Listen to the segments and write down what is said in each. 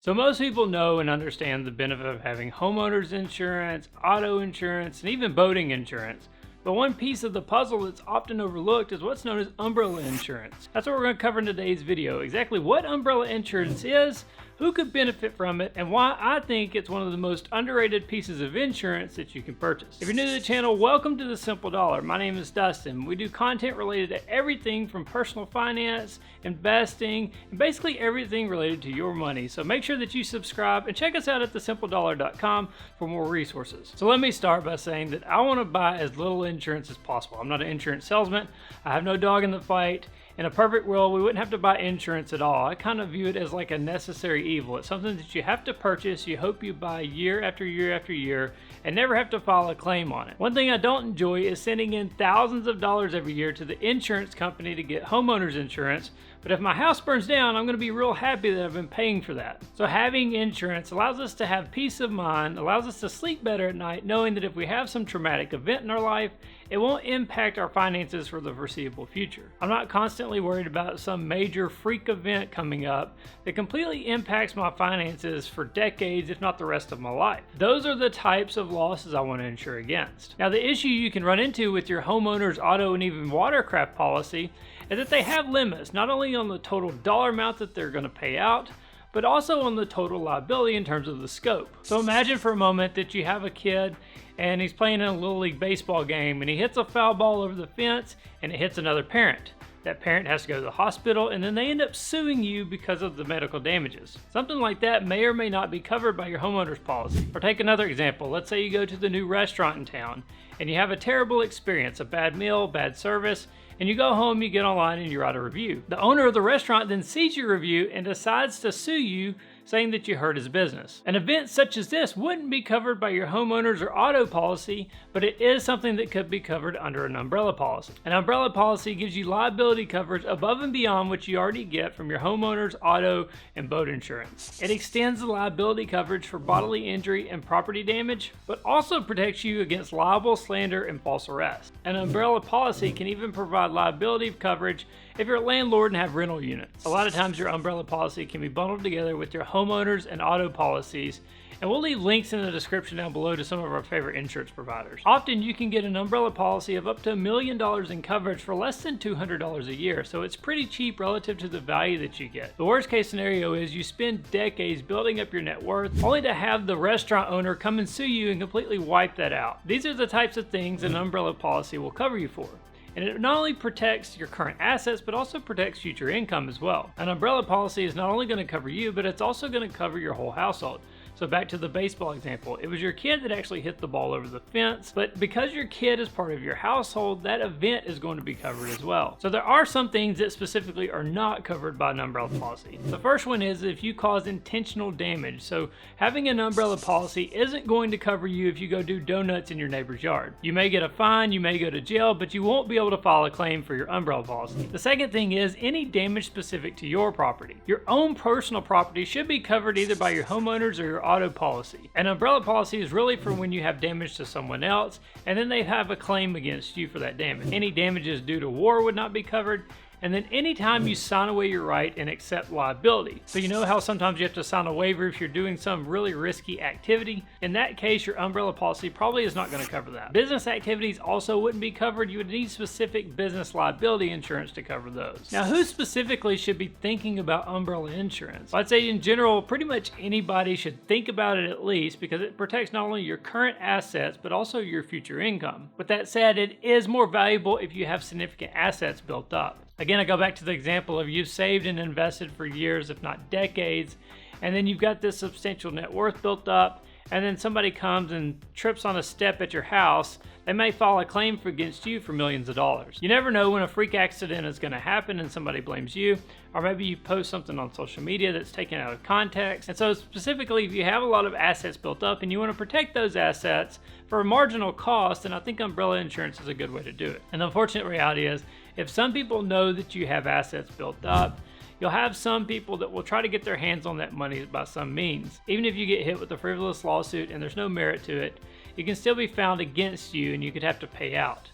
So most people know and understand the benefit of having homeowners insurance, auto insurance, and even boating insurance. But one piece of the puzzle that's often overlooked is what's known as umbrella insurance. That's what we're going to cover in today's video. Exactly what umbrella insurance is, who could benefit from it, and why I think it's one of the most underrated pieces of insurance that you can purchase. If you're new to the channel, welcome to The Simple Dollar. My name is Dustin. We do content related to everything from personal finance, investing, and basically everything related to your money. So make sure that you subscribe and check us out at thesimpledollar.com for more resources. So let me start by saying that I want to buy as little insurance as possible. I'm not an insurance salesman. I have no dog in the fight. In a perfect world, we wouldn't have to buy insurance at all. I kind of view it as like a necessary evil. It's something that you have to purchase, you hope you buy year after year after year, and never have to file a claim on it. One thing I don't enjoy is sending in thousands of dollars every year to the insurance company to get homeowners insurance, but if my house burns down, I'm going to be real happy that I've been paying for that. So having insurance allows us to have peace of mind, allows us to sleep better at night, knowing that if we have some traumatic event in our life, it won't impact our finances for the foreseeable future. I'm not constantly worried about some major freak event coming up that completely impacts my finances for decades, if not the rest of my life. Those are the types of losses I want to insure against. Now, the issue you can run into with your homeowner's auto and even watercraft policy is that they have limits, not only on the total dollar amount that they're going to pay out, but also on the total liability in terms of the scope. So imagine for a moment that you have a kid and he's playing in a Little League baseball game and he hits a foul ball over the fence and it hits another parent. That parent has to go to the hospital and then they end up suing you because of the medical damages. Something like that may or may not be covered by your homeowner's policy. Or take another example. Let's say you go to the new restaurant in town and you have a terrible experience, a bad meal, bad service, and you go home, you get online, and you write a review. The owner of the restaurant then sees your review and decides to sue you, saying that you hurt his business. An event such as this wouldn't be covered by your homeowner's or auto policy, but it is something that could be covered under an umbrella policy. An umbrella policy gives you liability coverage above and beyond what you already get from your homeowner's auto and boat insurance. It extends the liability coverage for bodily injury and property damage, but also protects you against libel, slander, and false arrest. An umbrella policy can even provide liability coverage if you're a landlord and have rental units. A lot of times your umbrella policy can be bundled together with your homeowners and auto policies, and we'll leave links in the description down below to some of our favorite insurance providers. Often you can get an umbrella policy of up to $1 million in coverage for less than $200 a year, so it's pretty cheap relative to the value that you get. The worst case scenario is you spend decades building up your net worth only to have the restaurant owner come and sue you and completely wipe that out. These are the types of things an umbrella policy will cover you for. And it not only protects your current assets, but also protects future income as well. An umbrella policy is not only going to cover you, but it's also going to cover your whole household. So back to the baseball example, it was your kid that actually hit the ball over the fence, but because your kid is part of your household, that event is going to be covered as well. So there are some things that specifically are not covered by an umbrella policy. The first one is if you cause intentional damage. So having an umbrella policy isn't going to cover you if you go do donuts in your neighbor's yard. You may get a fine, you may go to jail, but you won't be able to file a claim for your umbrella policy. The second thing is any damage specific to your property. Your own personal property should be covered either by your homeowners or your auto policy. An umbrella policy is really for when you have damage to someone else and then they have a claim against you for that damage. Any damages due to war would not be covered. And then anytime you sign away your right and accept liability. So you know how sometimes you have to sign a waiver if you're doing some really risky activity? In that case, your umbrella policy probably is not going to cover that. Business activities also wouldn't be covered. You would need specific business liability insurance to cover those. Now, who specifically should be thinking about umbrella insurance? Well, I'd say in general, pretty much anybody should think about it at least because it protects not only your current assets, but also your future income. With that said, it is more valuable if you have significant assets built up. Again, I go back to the example of you've saved and invested for years, if not decades, and then you've got this substantial net worth built up, and then somebody comes and trips on a step at your house, they may file a claim against you for millions of dollars. You never know when a freak accident is going to happen and somebody blames you, or maybe you post something on social media that's taken out of context. And so specifically, if you have a lot of assets built up and you want to protect those assets for a marginal cost, then I think umbrella insurance is a good way to do it. And the unfortunate reality is, if some people know that you have assets built up, you'll have some people that will try to get their hands on that money by some means. Even if you get hit with a frivolous lawsuit and there's no merit to it, it can still be found against you and you could have to pay out.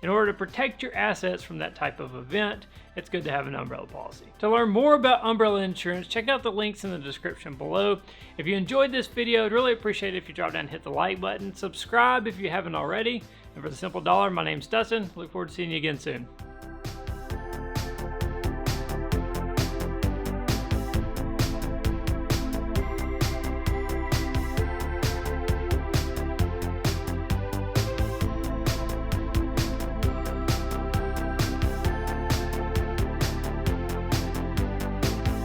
In order to protect your assets from that type of event, it's good to have an umbrella policy. To learn more about umbrella insurance, check out the links in the description below. If you enjoyed this video, I'd really appreciate it if you drop down and hit the like button. Subscribe if you haven't already. And for the simple dollar, my name's Dustin. Look forward to seeing you again soon.